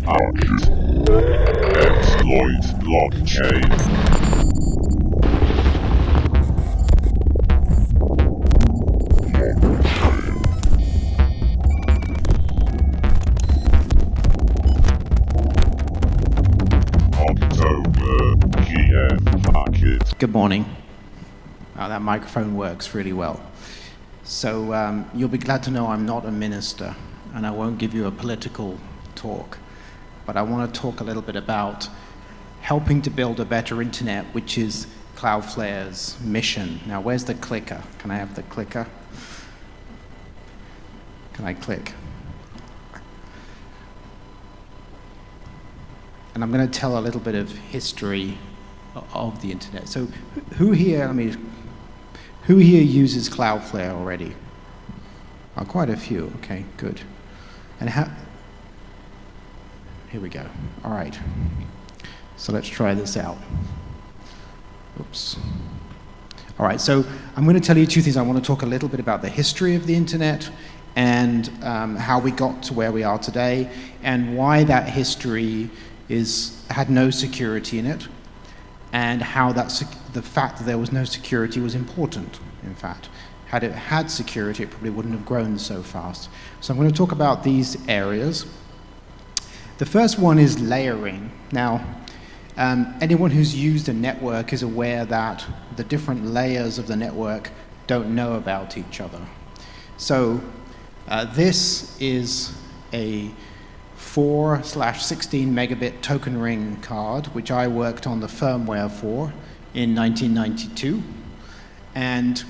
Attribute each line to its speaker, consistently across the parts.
Speaker 1: Exploit blockchain.
Speaker 2: Good morning. That microphone works really well. So you'll be glad to know I'm not a minister, and I won't give you a political talk, but I want to talk a little bit about helping to build a better internet, which is Cloudflare's mission. Now, where's the clicker? Can I have the clicker? Can I click? And I'm going to tell a little bit of history of the internet. So who here uses Cloudflare already? Oh, quite a few. Okay, good. And here we go. All right. So let's try this out. Oops. All right, so I'm going to tell you two things. I want to talk a little bit about the history of the internet and how we got to where we are today, and why that history had no security in it, and how the fact that there was no security was important, in fact. Had it had security, it probably wouldn't have grown so fast. So I'm going to talk about these areas. The first one is layering. Now, anyone who's used a network is aware that the different layers of the network don't know about each other. So this is a 4/16 megabit token ring card, which I worked on the firmware for in 1992. And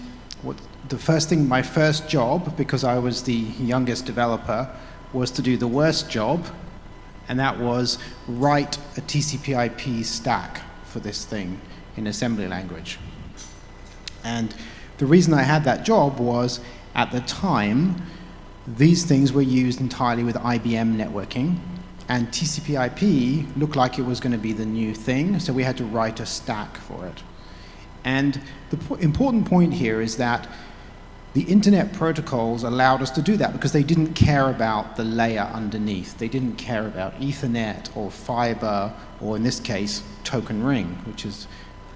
Speaker 2: my first job, because I was the youngest developer, was to do the worst job, and that was write a TCP/IP stack for this thing in assembly language. And the reason I had that job was, at the time, these things were used entirely with IBM networking, and TCP/IP looked like it was going to be the new thing, so we had to write a stack for it. And the important point here is that the internet protocols allowed us to do that because they didn't care about the layer underneath. They didn't care about Ethernet or fiber, or in this case, token ring, which is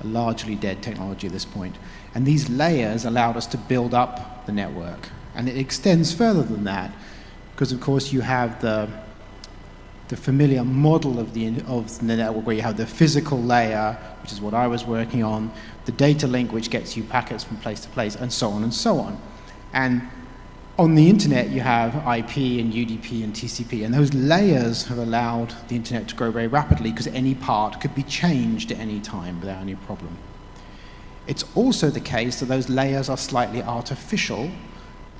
Speaker 2: a largely dead technology at this point. And these layers allowed us to build up the network. And it extends further than that, because of course you have the familiar model of the network, where you have the physical layer, which is what I was working on, the data link, which gets you packets from place to place, and so on and so on. And on the internet, you have IP and UDP and TCP, and those layers have allowed the internet to grow very rapidly, because any part could be changed at any time without any problem. It's also the case that those layers are slightly artificial,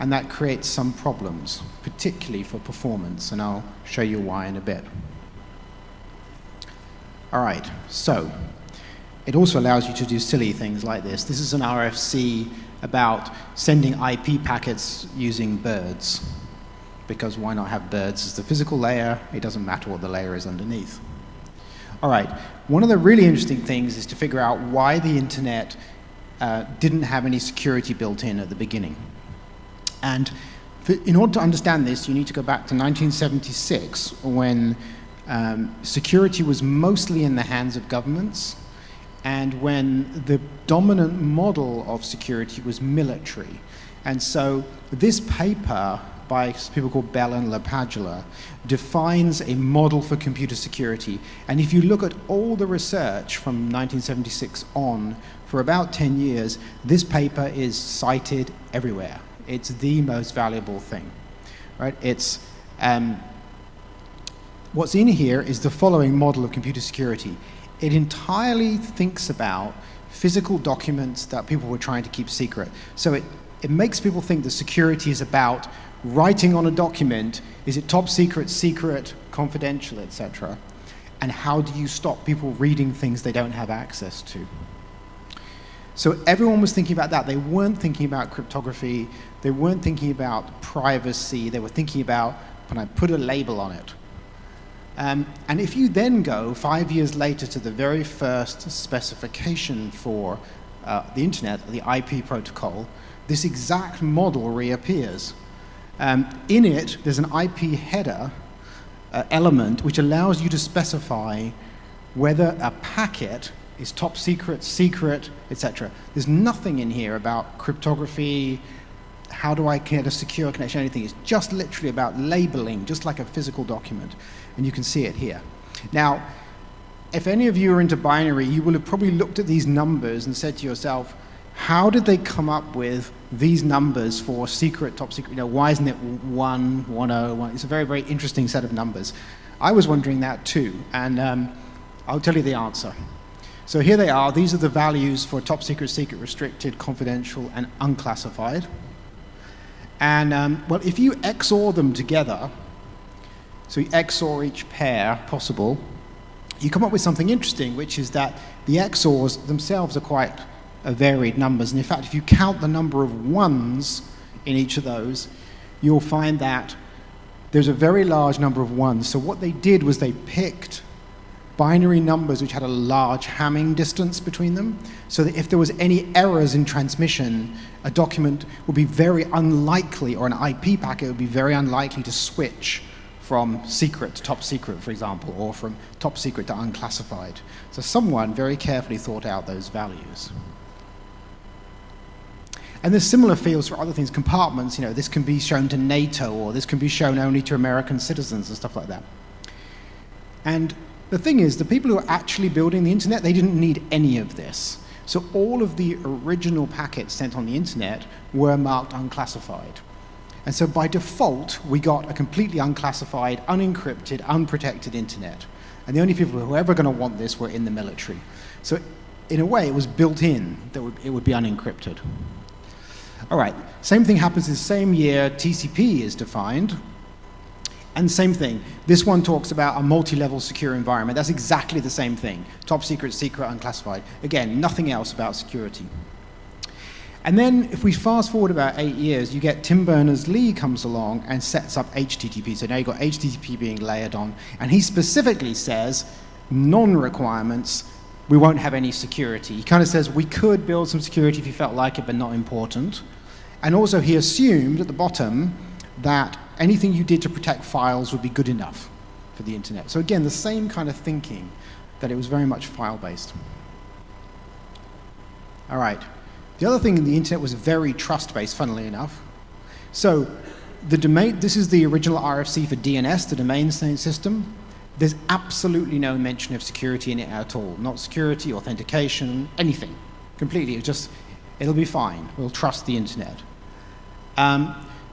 Speaker 2: and that creates some problems, particularly for performance, and I'll show you why in a bit. All right, so it also allows you to do silly things like this. This is an RFC about sending IP packets using birds, because why not have birds as the physical layer? It doesn't matter what the layer is underneath. All right, one of the really interesting things is to figure out why the internet didn't have any security built in at the beginning. And in order to understand this, you need to go back to 1976, when security was mostly in the hands of governments, and when the dominant model of security was military. And so this paper by people called Bell and LaPadula defines a model for computer security. And if you look at all the research from 1976 on, for about 10 years, this paper is cited everywhere. It's the most valuable thing, right? It's, what's in here is the following model of computer security. It entirely thinks about physical documents that people were trying to keep secret. So it makes people think that security is about writing on a document, is it top secret, secret, confidential, etc. And how do you stop people reading things they don't have access to? So everyone was thinking about that. They weren't thinking about cryptography. They weren't thinking about privacy. They were thinking about, can I put a label on it? And if you then go 5 years later to the very first specification for the internet, the IP protocol, this exact model reappears. In it, there's an IP header element which allows you to specify whether a packet is top secret, secret, etc. There's nothing in here about cryptography, how do I get a secure connection, anything. It's just literally about labeling, just like a physical document. And you can see it here. Now, if any of you are into binary, you will have probably looked at these numbers and said to yourself, how did they come up with these numbers for secret, top secret? Why isn't it 1, 10, 1? It's a very, very interesting set of numbers. I was wondering that too, and I'll tell you the answer. So here they are. These are the values for top secret, secret, restricted, confidential, and unclassified. And well, if you XOR them together, so you XOR each pair possible, you come up with something interesting, which is that the XORs themselves are quite varied numbers. And in fact, if you count the number of ones in each of those, you'll find that there's a very large number of ones. So what they did was they picked binary numbers which had a large Hamming distance between them, so that if there was any errors in transmission, a document would be very unlikely, or an IP packet would be very unlikely to switch from secret to top secret, for example, or from top secret to unclassified. So someone very carefully thought out those values. And there's similar fields for other things, compartments, this can be shown to NATO, or this can be shown only to American citizens and stuff like that. And the thing is, the people who are actually building the internet, they didn't need any of this. So all of the original packets sent on the internet were marked unclassified. And so by default, we got a completely unclassified, unencrypted, unprotected internet. And the only people who were ever going to want this were in the military. So in a way, it was built in that it would be unencrypted. All right, same thing happens in the same year, TCP is defined. And same thing, this one talks about a multi-level secure environment. That's exactly the same thing. Top secret, secret, unclassified. Again, nothing else about security. And then if we fast forward about 8 years, you get Tim Berners-Lee comes along and sets up HTTP. So now you've got HTTP being layered on. And he specifically says, non-requirements, we won't have any security. He kind of says we could build some security if you felt like it, but not important. And also he assumed at the bottom that anything you did to protect files would be good enough for the internet. So again, the same kind of thinking, that it was very much file-based. All right. The other thing in the internet was very trust-based, funnily enough. So the domain, this is the original RFC for DNS, the domain name system. There's absolutely no mention of security in it at all. Not security, authentication, anything. Completely, it'll be fine. We'll trust the internet.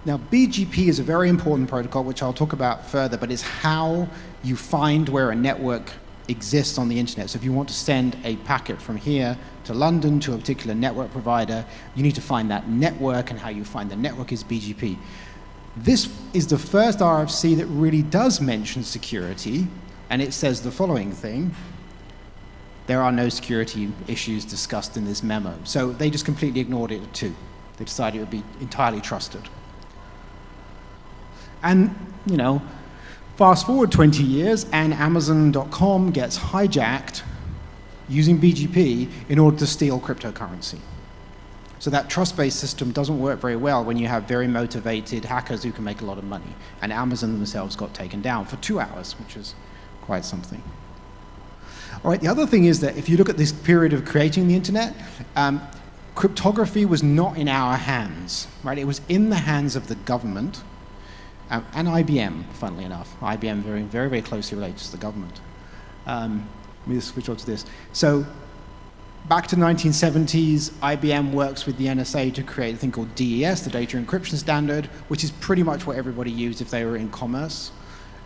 Speaker 2: Now, BGP is a very important protocol, which I'll talk about further, but it's how you find where a network exists on the internet. So if you want to send a packet from here to London to a particular network provider, you need to find that network, and how you find the network is BGP. This is the first RFC that really does mention security, and it says the following thing: there are no security issues discussed in this memo. So they just completely ignored it too. They decided it would be entirely trusted. And, fast forward 20 years, and Amazon.com gets hijacked using BGP in order to steal cryptocurrency. So that trust-based system doesn't work very well when you have very motivated hackers who can make a lot of money. And Amazon themselves got taken down for 2 hours, which is quite something. All right, the other thing is that if you look at this period of creating the internet, cryptography was not in our hands, right? It was in the hands of the government. And IBM, funnily enough. IBM very, very, very closely related to the government. Let me just switch on to this. So back to the 1970s, IBM works with the NSA to create a thing called DES, the data encryption standard, which is pretty much what everybody used if they were in commerce.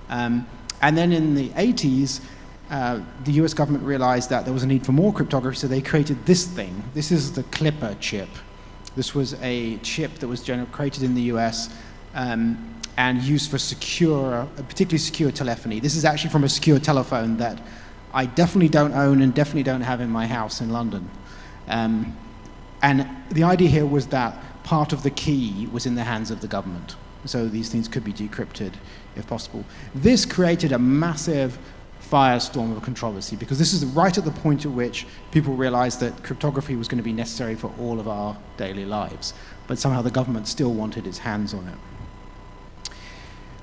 Speaker 2: And then in the 80s, the US government realized that there was a need for more cryptography, so they created this thing. This is the Clipper chip. This was a chip that was created in the US and used for secure, particularly secure telephony. This is actually from a secure telephone that I definitely don't own and definitely don't have in my house in London. And the idea here was that part of the key was in the hands of the government. So these things could be decrypted if possible. This created a massive firestorm of controversy, because this is right at the point at which people realized that cryptography was going to be necessary for all of our daily lives. But somehow the government still wanted its hands on it.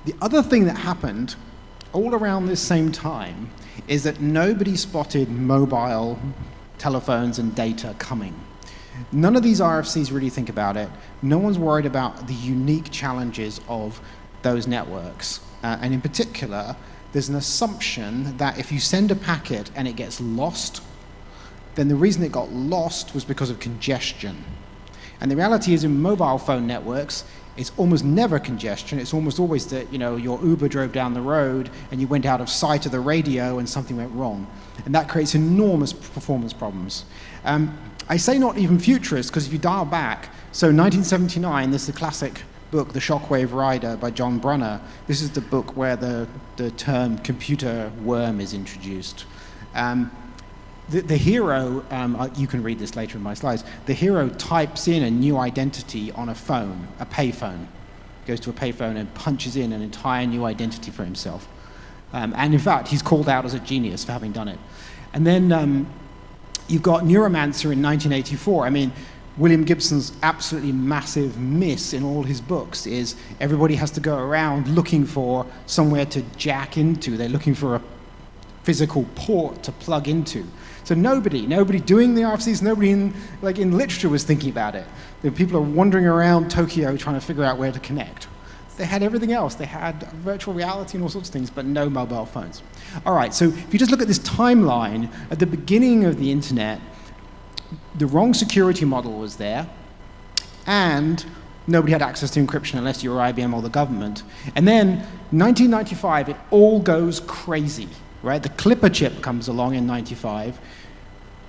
Speaker 2: The other thing that happened all around this same time is that nobody spotted mobile telephones and data coming. None of these RFCs really think about it. No one's worried about the unique challenges of those networks. And in particular, there's an assumption that if you send a packet and it gets lost, then the reason it got lost was because of congestion. And the reality is in mobile phone networks, it's almost never congestion. It's almost always that, your Uber drove down the road and you went out of sight of the radio and something went wrong. And that creates enormous performance problems. I say not even futurist, because if you dial back, so 1979, this is the classic book, The Shockwave Rider by John Brunner. This is the book where the term computer worm is introduced. The hero, you can read this later in my slides, the hero types in a new identity on a phone, a payphone. Goes to a payphone and punches in an entire new identity for himself. And in fact, he's called out as a genius for having done it. And then you've got Neuromancer in 1984. I mean, William Gibson's absolutely massive miss in all his books is everybody has to go around looking for somewhere to jack into. They're looking for a physical port to plug into. So nobody doing the RFCs, nobody in literature was thinking about it. The people are wandering around Tokyo trying to figure out where to connect. They had everything else. They had virtual reality and all sorts of things, but no mobile phones. All right, so if you just look at this timeline, at the beginning of the internet, the wrong security model was there, and nobody had access to encryption unless you were IBM or the government. And then, 1995, it all goes crazy, right? The Clipper chip comes along in 95.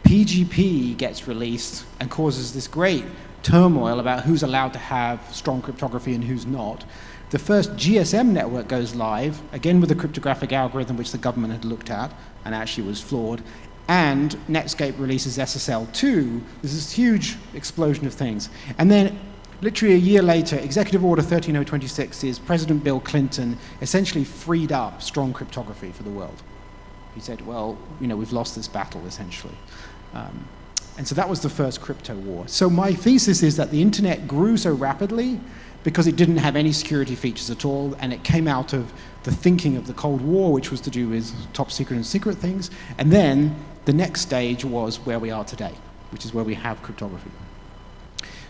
Speaker 2: PGP gets released and causes this great turmoil about who's allowed to have strong cryptography and who's not. The first GSM network goes live, again with a cryptographic algorithm which the government had looked at and actually was flawed. And Netscape releases SSL2. There's this huge explosion of things. And then, literally a year later, Executive Order 13026 is President Bill Clinton essentially freed up strong cryptography for the world. He said, well, we've lost this battle, essentially. And so that was the first crypto war. So my thesis is that the internet grew so rapidly because it didn't have any security features at all, and it came out of the thinking of the Cold War, which was to do with top secret and secret things. And then the next stage was where we are today, which is where we have cryptography.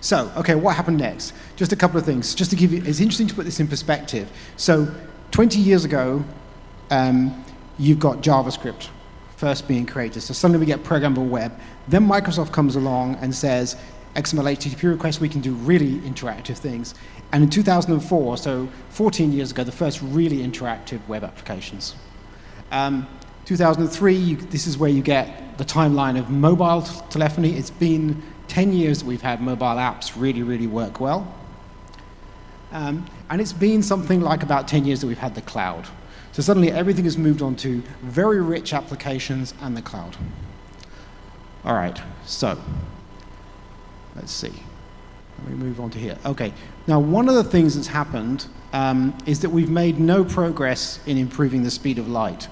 Speaker 2: So, okay, what happened next? Just a couple of things. Just to give you, it's interesting to put this in perspective. So 20 years ago, you've got JavaScript first being created. So suddenly we get programmable web. Then Microsoft comes along and says, XML HTTP requests, we can do really interactive things. And in 2004, so 14 years ago, the first really interactive web applications. 2003, this is where you get the timeline of mobile telephony. It's been 10 years that we've had mobile apps really, really work well. And it's been something like about 10 years that we've had the cloud. So suddenly everything has moved on to very rich applications and the cloud. All right, so let's see. Let me move on to here. Okay, now one of the things that's happened is that we've made no progress in improving the speed of light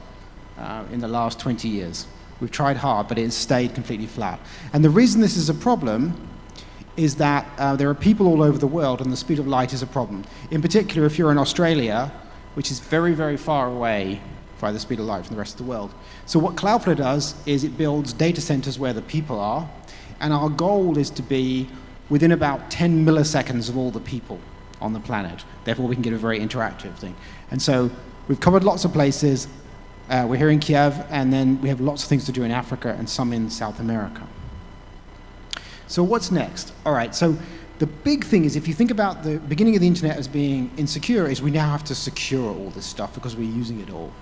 Speaker 2: in the last 20 years. We've tried hard, but it's stayed completely flat. And the reason this is a problem is that there are people all over the world and the speed of light is a problem. In particular, if you're in Australia, which is very, very far away by the speed of light from the rest of the world. So what Cloudflare does is it builds data centers where the people are, and our goal is to be within about 10 milliseconds of all the people on the planet. Therefore, we can get a very interactive thing. And so we've covered lots of places. We're here in Kiev, and then we have lots of things to do in Africa and some in South America. So what's next? All right, so the big thing is if you think about the beginning of the internet as being insecure, is we now have to secure all this stuff because we're using it all.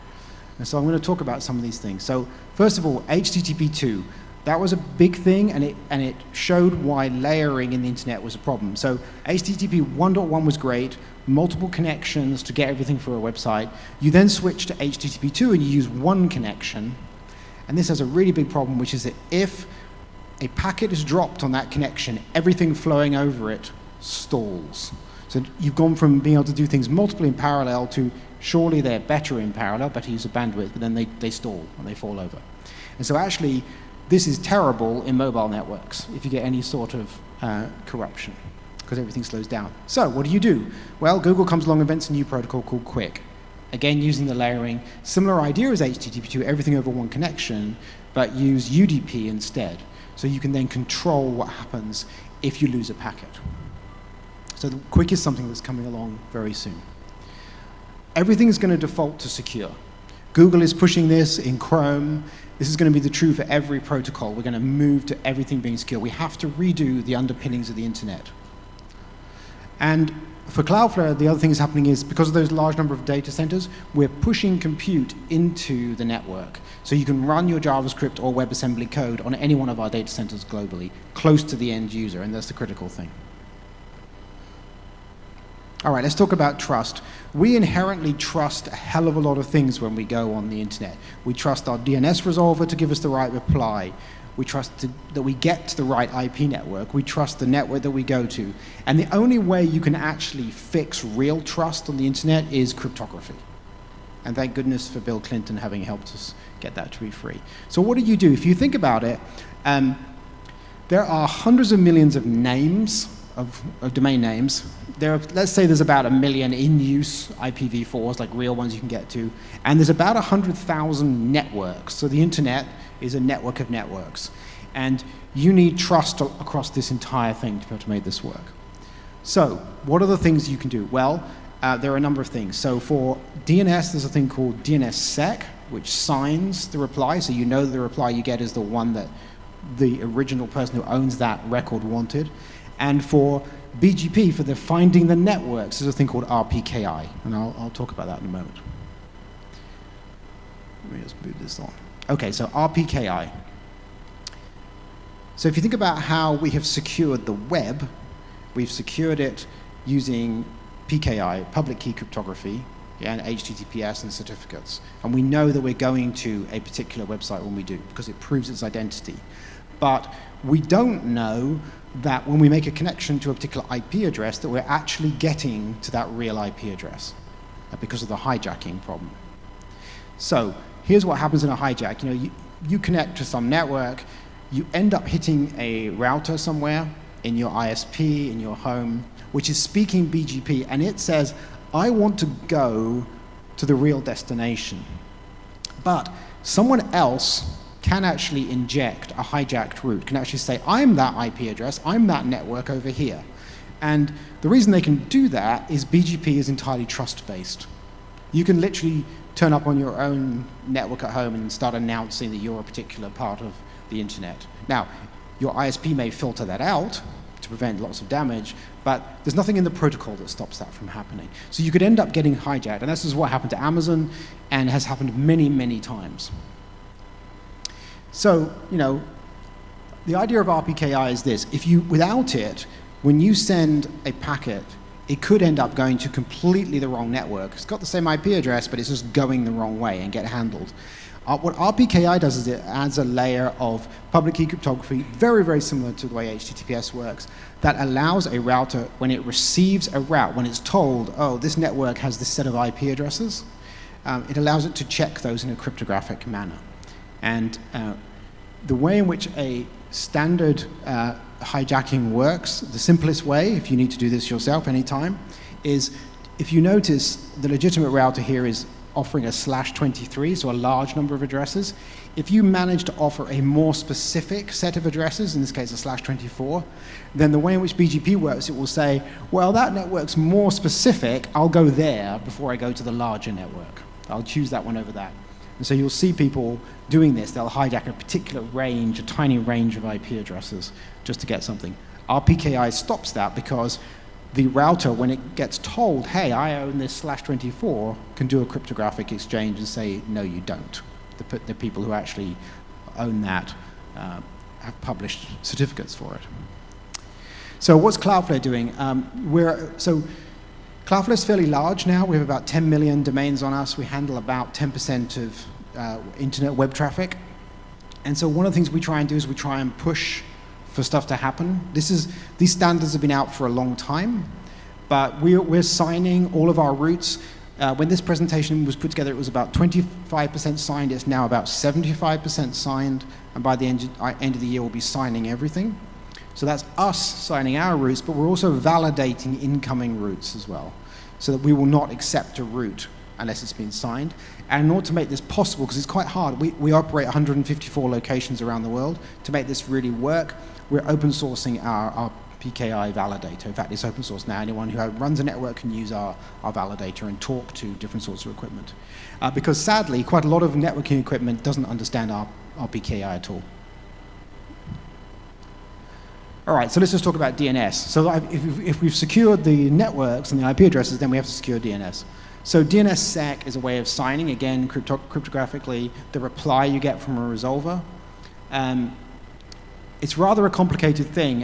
Speaker 2: And so I'm going to talk about some of these things. So first of all, HTTP2. That was a big thing, and it showed why layering in the internet was a problem. So HTTP 1.1 was great, multiple connections to get everything for a website. You then switch to HTTP 2 and you use one connection. And this has a really big problem, which is that if a packet is dropped on that connection, everything flowing over it stalls. So you've gone from being able to do things multiple in parallel to surely they're better in parallel, better use of bandwidth, but then they stall and they fall over. And so actually, this is terrible in mobile networks if you get any sort of corruption, because everything slows down. So what do? Well, Google comes along and invents a new protocol called QUIC. Again, using the layering, similar idea as HTTP2, everything over one connection, but use UDP instead. So you can then control what happens if you lose a packet. So the QUIC is something that's coming along very soon. Everything is going to default to secure. Google is pushing this in Chrome. This is going to be the true for every protocol. We're going to move to everything being secure. We have to redo the underpinnings of the internet. And for Cloudflare, the other thing that's happening is because of those large number of data centers, we're pushing compute into the network. So you can run your JavaScript or WebAssembly code on any one of our data centers globally, close to the end user, and that's the critical thing. All right, let's talk about trust. We inherently trust a hell of a lot of things when we go on the internet. We trust our DNS resolver to give us the right reply. We trust that we get to the right IP network. We trust the network that we go to. And the only way you can actually fix real trust on the internet is cryptography. And thank goodness for Bill Clinton having helped us get that to be free. So what do you do? If you think about it, there are hundreds of millions of names, of domain names. Let's say there's about 1 million in-use IPv4s, like real ones you can get to. And there's about 100,000 networks. So the internet is a network of networks. And you need trust across this entire thing to be able to make this work. So what are the things you can do? Well, there are a number of things. So for DNS, there's a thing called DNSSEC, which signs the reply. So you know the reply you get is the one that the original person who owns that record wanted. And for BGP, for the finding the networks, there's a thing called Rpki. And I'll talk about that in a moment. Let me just move this on. OK, so Rpki. So if you think about how we have secured the web, we've secured it using PKI, public key cryptography, and HTTPS and certificates. And we know that we're going to a particular website when we do, because it proves its identity. But we don't know that when we make a connection to a particular IP address that we're actually getting to that real IP address because of the hijacking problem. So here's what happens in a hijack. You connect to some network, you end up hitting a router somewhere in your ISP, in your home, which is speaking BGP, and it says, I want to go to the real destination. But someone else can actually inject a hijacked route, can actually say, I'm that IP address, I'm that network over here. And the reason they can do that is BGP is entirely trust-based. You can literally turn up on your own network at home and start announcing that you're a particular part of the internet. Now, your ISP may filter that out to prevent lots of damage, but there's nothing in the protocol that stops that from happening. So you could end up getting hijacked, and this is what happened to Amazon and has happened many, many times. So, the idea of Rpki is this. Without it, when you send a packet, it could end up going to completely the wrong network. It's got the same IP address, but it's just going the wrong way and get handled. What Rpki does is it adds a layer of public key cryptography, very, very similar to the way HTTPS works, that allows a router, when it receives a route, when it's told, oh, this network has this set of IP addresses, it allows it to check those in a cryptographic manner. And the way in which a standard hijacking works, the simplest way, if you need to do this yourself anytime, is if you notice the legitimate router here is offering a /23, so a large number of addresses. If you manage to offer a more specific set of addresses, in this case a /24, then the way in which BGP works, it will say, well, that network's more specific, I'll go there before I go to the larger network. I'll choose that one over that. And so you'll see people doing this. They'll hijack a particular range, a tiny range of IP addresses just to get something. Rpki stops that because the router, when it gets told, hey, I own this /24, can do a cryptographic exchange and say, no, you don't. The people who actually own that have published certificates for it. So what's Cloudflare doing? Cloudflare is fairly large now. We have about 10 million domains on us. We handle about 10% of internet web traffic. And so one of the things we try and do is we try and push for stuff to happen. These standards have been out for a long time, but we're signing all of our routes. When this presentation was put together, it was about 25% signed. It's now about 75% signed, and by the end of the year, we'll be signing everything. So that's us signing our routes, but we're also validating incoming routes as well, so that we will not accept a route unless it's been signed. And in order to make this possible, because it's quite hard, we operate 154 locations around the world. To make this really work, we're open sourcing our PKI validator. In fact, it's open source now. Anyone who runs a network can use our validator and talk to different sorts of equipment. Because sadly, quite a lot of networking equipment doesn't understand our PKI at all. All right, so let's just talk about DNS. So if we've secured the networks and the IP addresses, then we have to secure DNS. So DNSSEC is a way of signing, again, cryptographically, the reply you get from a resolver. It's rather a complicated thing.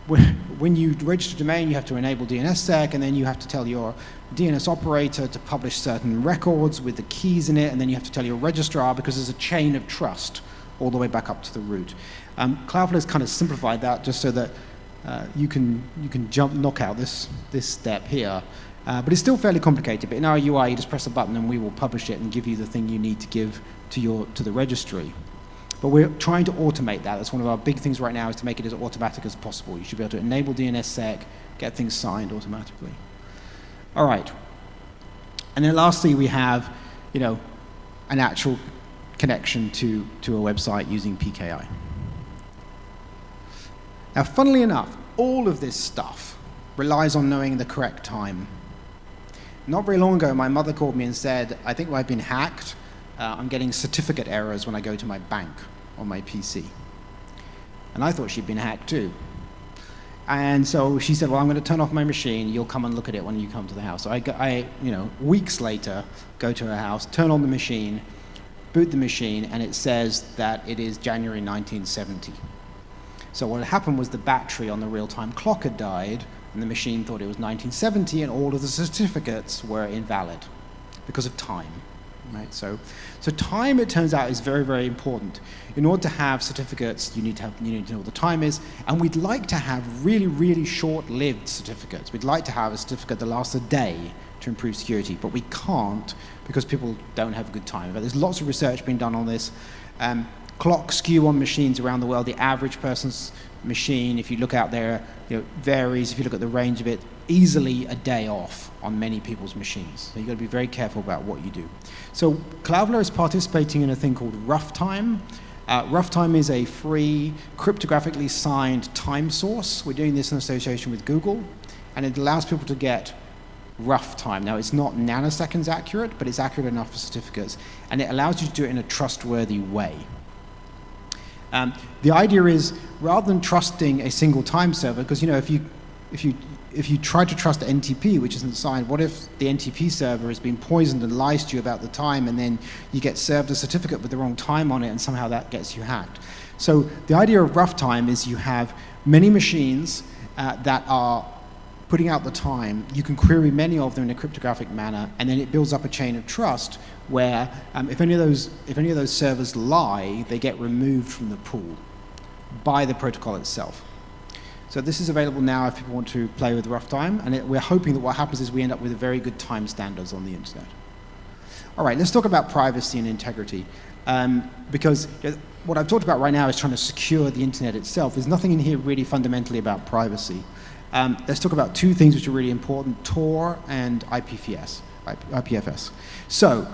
Speaker 2: When you register a domain, you have to enable DNSSEC, and then you have to tell your DNS operator to publish certain records with the keys in it, and then you have to tell your registrar, because there's a chain of trust all the way back up to the root. Cloudflare has kind of simplified that just so that you can knock out this step here. But it's still fairly complicated. But in our UI, you just press a button and we will publish it and give you the thing you need to give to the registry. But we're trying to automate that. That's one of our big things right now, is to make it as automatic as possible. You should be able to enable DNSSEC, get things signed automatically. All right. And then lastly, we have, an actual connection to a website using PKI. Now, funnily enough, all of this stuff relies on knowing the correct time. Not very long ago, my mother called me and said, I think I've been hacked. I'm getting certificate errors when I go to my bank on my PC. And I thought she'd been hacked too. And so she said, well, I'm going to turn off my machine. You'll come and look at it when you come to the house. So I weeks later, go to her house, turn on the machine, boot the machine, and it says that it is January 1970. So what had happened was the battery on the real-time clock had died, and the machine thought it was 1970, and all of the certificates were invalid because of time. Right? So time, it turns out, is very, very important. In order to have certificates, you need to know what the time is, and we'd like to have really, really short-lived certificates. We'd like to have a certificate that lasts a day to improve security, but we can't because people don't have a good time. But there's lots of research being done on this. Clock skew on machines around the world. The average person's machine, if you look out there, varies. If you look at the range of it, easily a day off on many people's machines. So you've got to be very careful about what you do. So Cloudflare is participating in a thing called Runtime. Runtime is a free, cryptographically signed time source. We're doing this in association with Google, and it allows people to get rough time. Now, it's not nanoseconds accurate, but it's accurate enough for certificates, and it allows you to do it in a trustworthy way. The idea is, rather than trusting a single time server, because if you try to trust NTP, which isn't signed, what if the NTP server has been poisoned and lies to you about the time, and then you get served a certificate with the wrong time on it, and somehow that gets you hacked? So the idea of rough time is you have many machines that are putting out the time. You can query many of them in a cryptographic manner, and then it builds up a chain of trust where if any of those servers lie, they get removed from the pool by the protocol itself. So this is available now if people want to play with rough time, and we're hoping that what happens is we end up with very good time standards on the internet. All right, let's talk about privacy and integrity, because what I've talked about right now is trying to secure the internet itself. There's nothing in here really fundamentally about privacy. Let's talk about two things which are really important: Tor and IPFS. So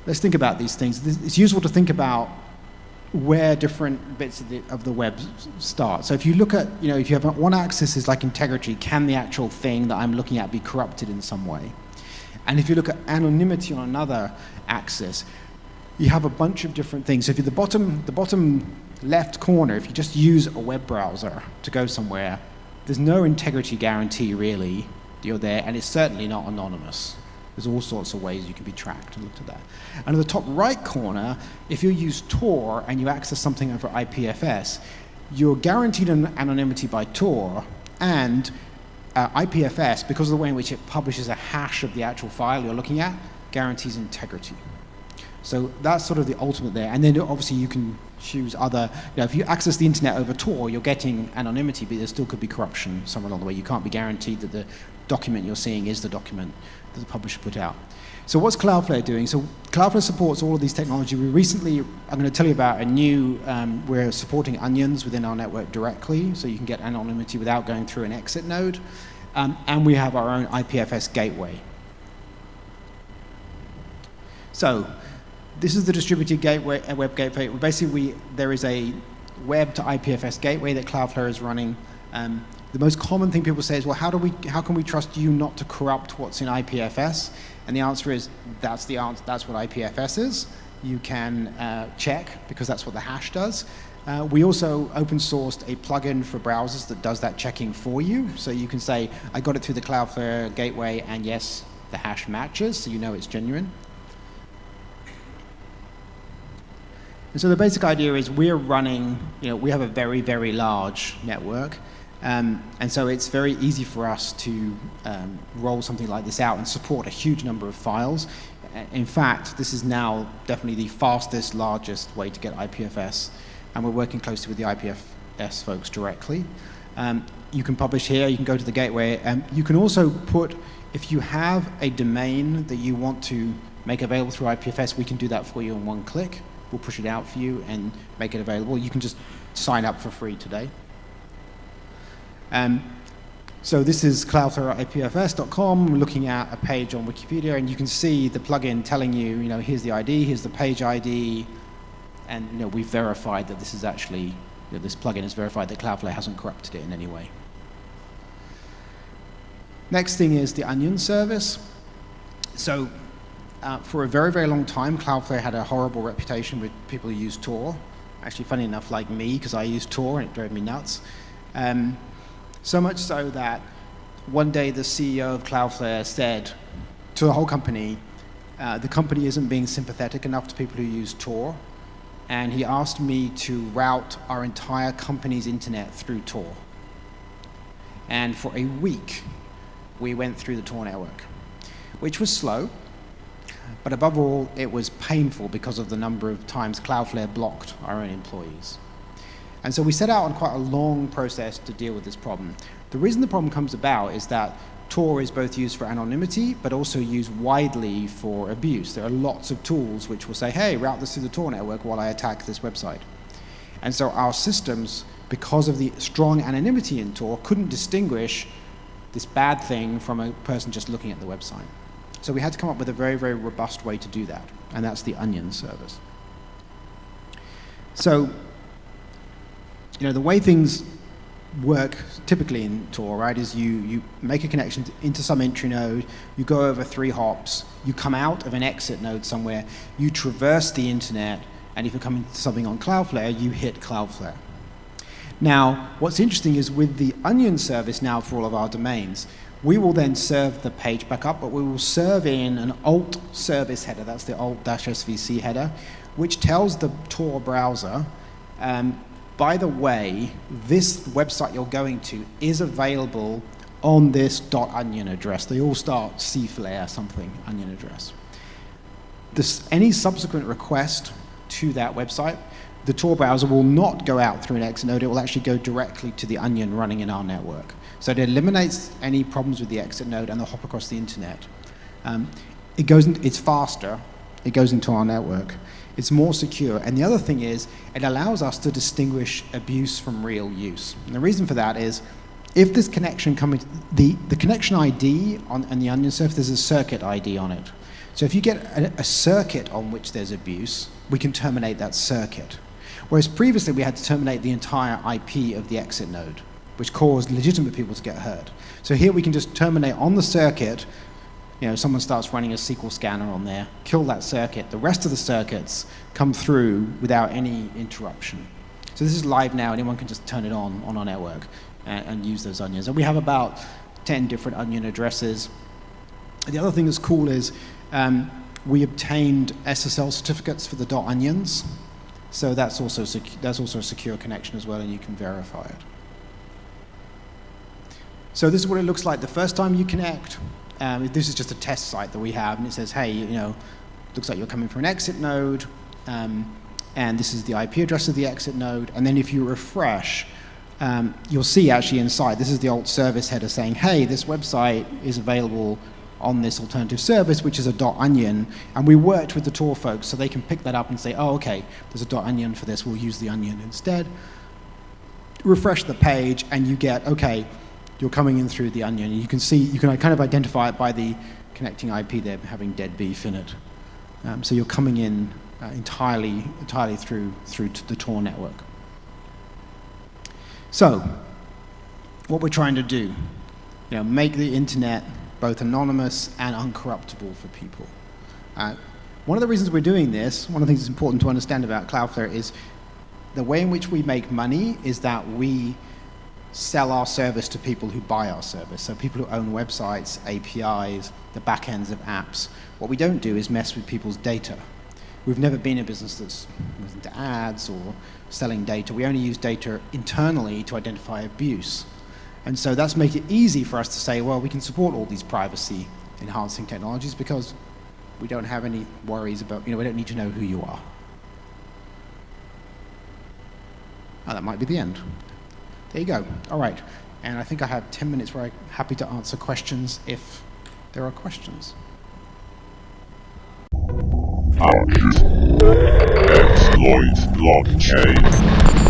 Speaker 2: let's think about these things. It's useful to think about where different bits of the web start. So if you look at, if you have one axis is like integrity, can the actual thing that I'm looking at be corrupted in some way? And if you look at anonymity on another axis, you have a bunch of different things. So if you're the bottom left corner, if you just use a web browser to go somewhere, there's no integrity guarantee really that you're there, and it's certainly not anonymous. There's all sorts of ways you can be tracked and looked at that. And at the top right corner, if you use Tor and you access something over IPFS, you're guaranteed an anonymity by Tor, and IPFS, because of the way in which it publishes a hash of the actual file you're looking at, guarantees integrity. So that's sort of the ultimate there. And then obviously you can choose other, if you access the internet over Tor, you're getting anonymity, but there still could be corruption somewhere along the way. You can't be guaranteed that the document you're seeing is the document that the publisher put out. So what's Cloudflare doing? So Cloudflare supports all of these technology. I'm going to tell you about a new, we're supporting onions within our network directly, so you can get anonymity without going through an exit node. And we have our own IPFS gateway. So this is the distributed gateway, web gateway. Basically, there is a web to IPFS gateway that Cloudflare is running. The most common thing people say is, well, how can we trust you not to corrupt what's in IPFS? And the answer is, that's the answer. That's what IPFS is. You can check, because that's what the hash does. We also open sourced a plugin for browsers that does that checking for you. So you can say, I got it through the Cloudflare gateway, and yes, the hash matches, so you know it's genuine. And so the basic idea is we're running, we have a very, very large network. And so it's very easy for us to roll something like this out and support a huge number of files. In fact, this is now definitely the fastest, largest way to get IPFS. And we're working closely with the IPFS folks directly. You can publish here, you can go to the gateway. You can also put, if you have a domain that you want to make available through IPFS, we can do that for you in one click. We'll push it out for you and make it available. You can just sign up for free today. So this is cloudflareipfs.com, looking at a page on Wikipedia, and you can see the plugin telling you, here's the ID, here's the page ID, and we've verified that this is actually, this plugin has verified that Cloudflare hasn't corrupted it in any way. Next thing is the Onion service. So for a very, very long time, Cloudflare had a horrible reputation with people who use Tor. Actually, funny enough, like me, because I used Tor and it drove me nuts. So much so that one day the CEO of Cloudflare said to the whole company, the company isn't being sympathetic enough to people who use Tor, and he asked me to route our entire company's internet through Tor. And for a week, we went through the Tor network, which was slow, but above all, it was painful because of the number of times Cloudflare blocked our own employees. And so we set out on quite a long process to deal with this problem. The reason the problem comes about is that Tor is both used for anonymity, but also used widely for abuse. There are lots of tools which will say, hey, route this through the Tor network while I attack this website. And so our systems, because of the strong anonymity in Tor, couldn't distinguish this bad thing from a person just looking at the website. So we had to come up with a very, very robust way to do that, and that's the Onion service. So the way things work typically in Tor, right, is you make a connection into some entry node, you go over 3 hops, you come out of an exit node somewhere, you traverse the internet, and if you're coming to something on Cloudflare, you hit Cloudflare. Now, what's interesting is with the Onion service now for all of our domains, we will then serve the page back up, but we will serve in an alt service header, that's the alt-svc header, which tells the Tor browser, by the way, this website you're going to is available on this .onion address. They all start Ssl something onion address. Any subsequent request to that website, the Tor browser will not go out through an exit node. It will actually go directly to the Onion running in our network. So it eliminates any problems with the exit node and the hop across the internet. It's faster. It goes into our network. It's more secure. And the other thing is, it allows us to distinguish abuse from real use. And the reason for that is, if this connection the connection ID on the Onion service, there's a circuit ID on it. So if you get a circuit on which there's abuse, we can terminate that circuit. Whereas previously we had to terminate the entire IP of the exit node, which caused legitimate people to get hurt. So here we can just terminate on the circuit. Someone starts running a SQL scanner on there, kill that circuit. The rest of the circuits come through without any interruption. So this is live now. Anyone can just turn it on our network and use those onions. And we have about 10 different onion addresses. And the other thing that's cool is we obtained Ssl certificates for the .onions. So that's also a secure connection as well, and you can verify it. So this is what it looks like the first time you connect. This is just a test site that we have, and it says, hey, looks like you're coming from an exit node, and this is the IP address of the exit node. And then if you refresh, you'll see actually inside, this is the alt service header saying, hey, this website is available on this alternative service, which is a .onion. And we worked with the Tor folks so they can pick that up and say, oh, okay, there's a .onion for this, we'll use the onion instead. Refresh the page, and you get, okay, you're coming in through the onion. You can see, you can kind of identify it by the connecting IP there having dead beef in it. So you're coming in entirely through to the Tor network. So, what we're trying to do, make the internet both anonymous and uncorruptible for people. One of the reasons we're doing this, one of the things that's important to understand about Cloudflare is the way in which we make money is that we sell our service to people who buy our service. So people who own websites, APIs, the back ends of apps. What we don't do is mess with people's data. We've never been a business that's into ads or selling data. We only use data internally to identify abuse. And so that's made it easy for us to say, well, we can support all these privacy enhancing technologies because we don't have any worries about, we don't need to know who you are. Oh, that might be the end. There you go. All right. And I think I have 10 minutes where I'm happy to answer questions if there are questions.
Speaker 1: HackIT. Exploit blockchain.